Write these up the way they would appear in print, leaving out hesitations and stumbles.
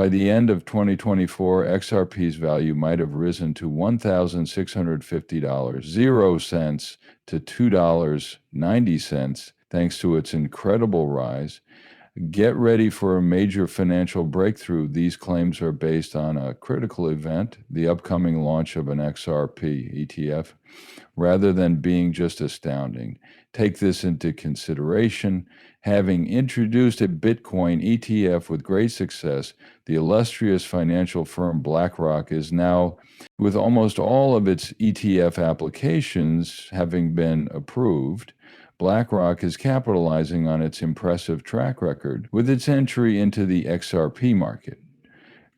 By the end of 2024, XRP's value might have risen to $1,650, 0 cents to $2.90, thanks to its incredible rise. Get ready for a major financial breakthrough. These claims are based on a critical event, the upcoming launch of an XRP ETF, rather than being just astounding. Take this into consideration. Having introduced a Bitcoin ETF with great success, the illustrious financial firm BlackRock is now, with almost all of its ETF applications having been approved, BlackRock is capitalizing on its impressive track record with its entry into the XRP market.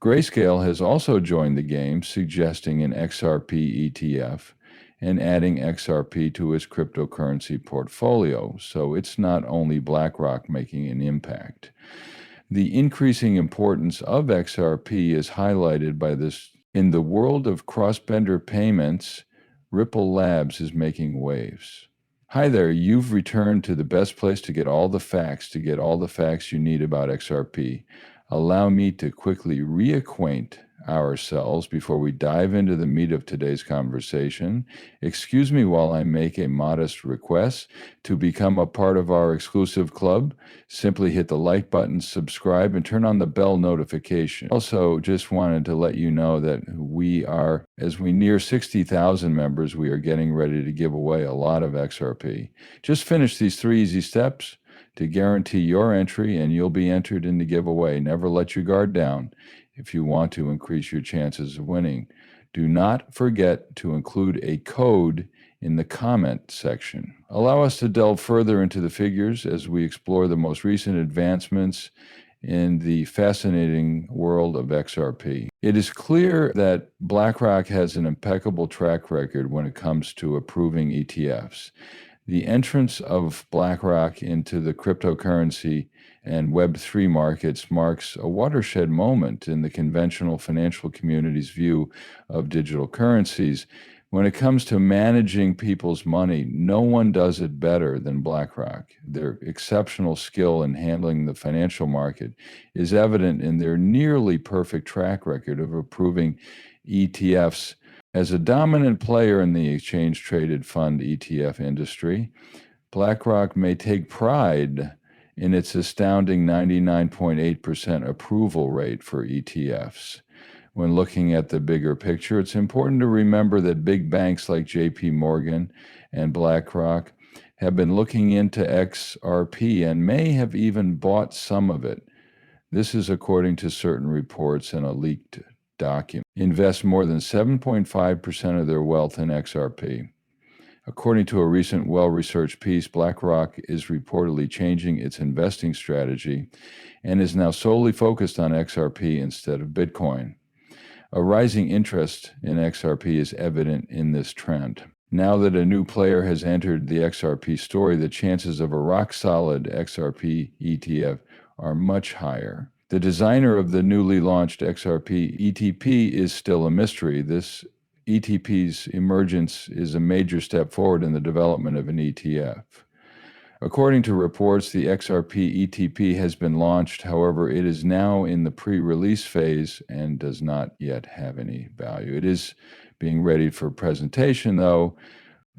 Grayscale has also joined the game, suggesting an XRP ETF and adding XRP to its cryptocurrency portfolio, so it's not only BlackRock making an impact. The increasing importance of XRP is highlighted by this. In the world of cross-border payments, Ripple Labs is making waves. Hi there, you've returned to the best place to get all the facts, you need about XRP. Allow me to quickly reacquaint ourselves before we dive into the meat of today's conversation. Excuse me while I make a modest request. To become a part of our exclusive club, simply hit the like button, subscribe, and turn on the bell notification. Also, just wanted to let you know that as we near 60,000 members, we are getting ready to give away a lot of XRP. Just finish these 3 easy steps to guarantee your entry, and you'll be entered in the giveaway. Never let your guard down if you want to increase your chances of winning. Do not forget to include a code in the comment section. Allow us to delve further into the figures as we explore the most recent advancements in the fascinating world of XRP. It is clear that BlackRock has an impeccable track record when it comes to approving ETFs. The entrance of BlackRock into the cryptocurrency and Web3 markets marks a watershed moment in the conventional financial community's view of digital currencies. When it comes to managing people's money, no one does it better than BlackRock. Their exceptional skill in handling the financial market is evident in their nearly perfect track record of approving ETFs. As a dominant player in the exchange-traded fund ETF industry, BlackRock may take pride in its astounding 99.8% approval rate for ETFs. When looking at the bigger picture, it's important to remember that big banks like JP Morgan and BlackRock have been looking into XRP and may have even bought some of it. This is according to certain reports in a leaked document. Invest more than 7.5% of their wealth in XRP. According to a recent well-researched piece, BlackRock is reportedly changing its investing strategy and is now solely focused on XRP instead of Bitcoin. A rising interest in XRP is evident in this trend. Now that a new player has entered the XRP story, the chances of a rock-solid XRP ETF are much higher. The designer of the newly launched XRP ETF is still a mystery. This ETP's emergence is a major step forward in the development of an ETF. According to reports, the XRP ETF has been launched. However, it is now in the pre-release phase and does not yet have any value. It is being readied for presentation, though.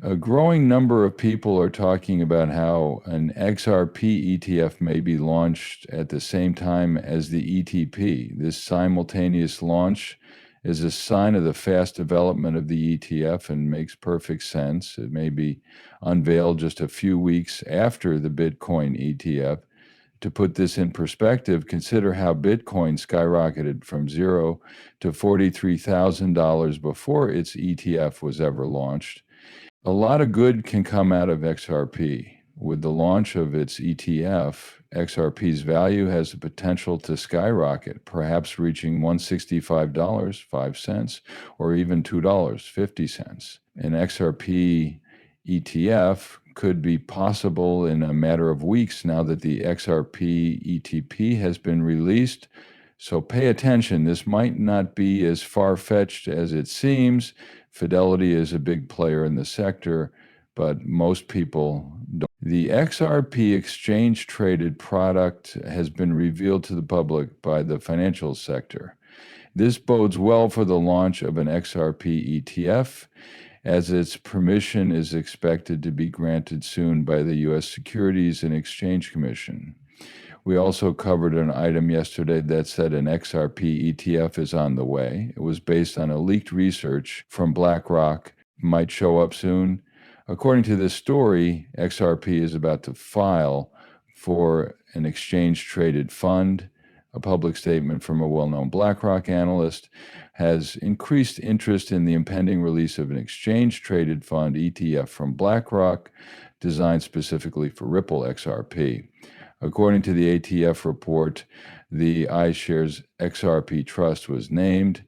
A growing number of people are talking about how an XRP ETF may be launched at the same time as the ETP. This simultaneous launch is a sign of the fast development of the ETF and makes perfect sense. It may be unveiled just a few weeks after the Bitcoin ETF. To put this in perspective, consider how Bitcoin skyrocketed from $0 to $43,000 before its ETF was ever launched. A lot of good can come out of XRP. With the launch of its ETF, XRP's value has the potential to skyrocket, perhaps reaching $165.05 or even $2.50. An XRP ETF could be possible in a matter of weeks now that the XRP ETP has been released. So pay attention. This might not be as far-fetched as it seems. Fidelity is a big player in the sector, but most people don't. The XRP exchange-traded product has been revealed to the public by the financial sector. This bodes well for the launch of an XRP ETF, as its permission is expected to be granted soon by the U.S. Securities and Exchange Commission. We also covered an item yesterday that said an XRP ETF is on the way. It was based on a leaked research from BlackRock, might show up soon. According to this story, XRP is about to file for an exchange-traded fund. A public statement from a well-known BlackRock analyst has increased interest in the impending release of an exchange-traded fund ETF from BlackRock designed specifically for Ripple XRP. According to the ATF report, the iShares XRP Trust was named.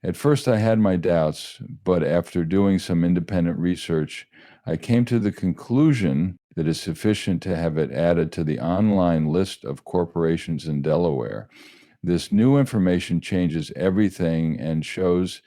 At first, I had my doubts, but after doing some independent research, I came to the conclusion that it's sufficient to have it added to the online list of corporations in Delaware. This new information changes everything and shows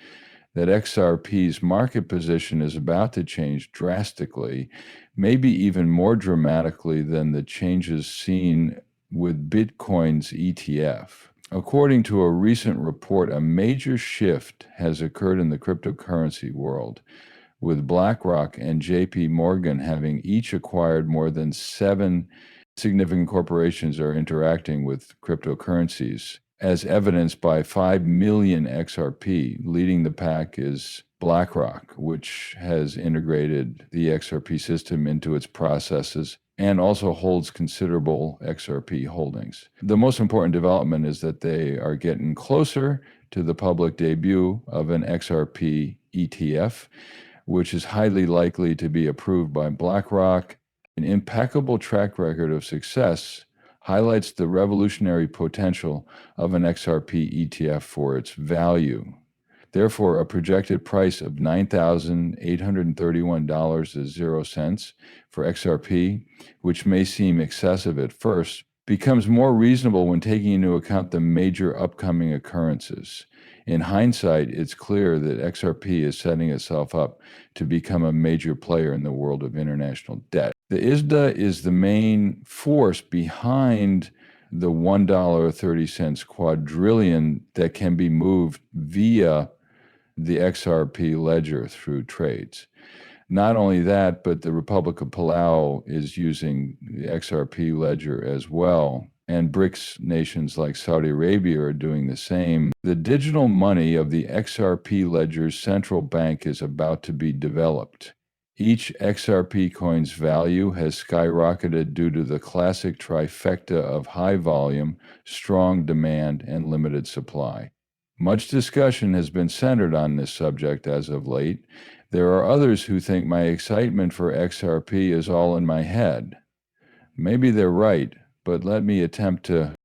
that XRP's market position is about to change drastically, maybe even more dramatically than the changes seen with Bitcoin's ETF. According to a recent report, a major shift has occurred in the cryptocurrency world, with BlackRock and JP Morgan having each acquired more than 7 significant corporations are interacting with cryptocurrencies, as evidenced by 5 million XRP. Leading the pack is BlackRock, which has integrated the XRP system into its processes and also holds considerable XRP holdings. The most important development is that they are getting closer to the public debut of an XRP ETF, which is highly likely to be approved by BlackRock. An impeccable track record of success highlights the revolutionary potential of an XRP ETF for its value. Therefore, a projected price of $9,831.00 for XRP, which may seem excessive at first, becomes more reasonable when taking into account the major upcoming occurrences. In hindsight, it's clear that XRP is setting itself up to become a major player in the world of international debt. The ISDA is the main force behind the $1.30 quadrillion that can be moved via the XRP ledger through trades. Not only that, but the Republic of Palau is using the XRP ledger as well, and BRICS nations like Saudi Arabia are doing the same. The digital money of the XRP ledger's central bank is about to be developed. Each XRP coin's value has skyrocketed due to the classic trifecta of high volume, strong demand, and limited supply. Much discussion has been centered on this subject as of late. There are others who think my excitement for XRP is all in my head. Maybe they're right, but let me attempt to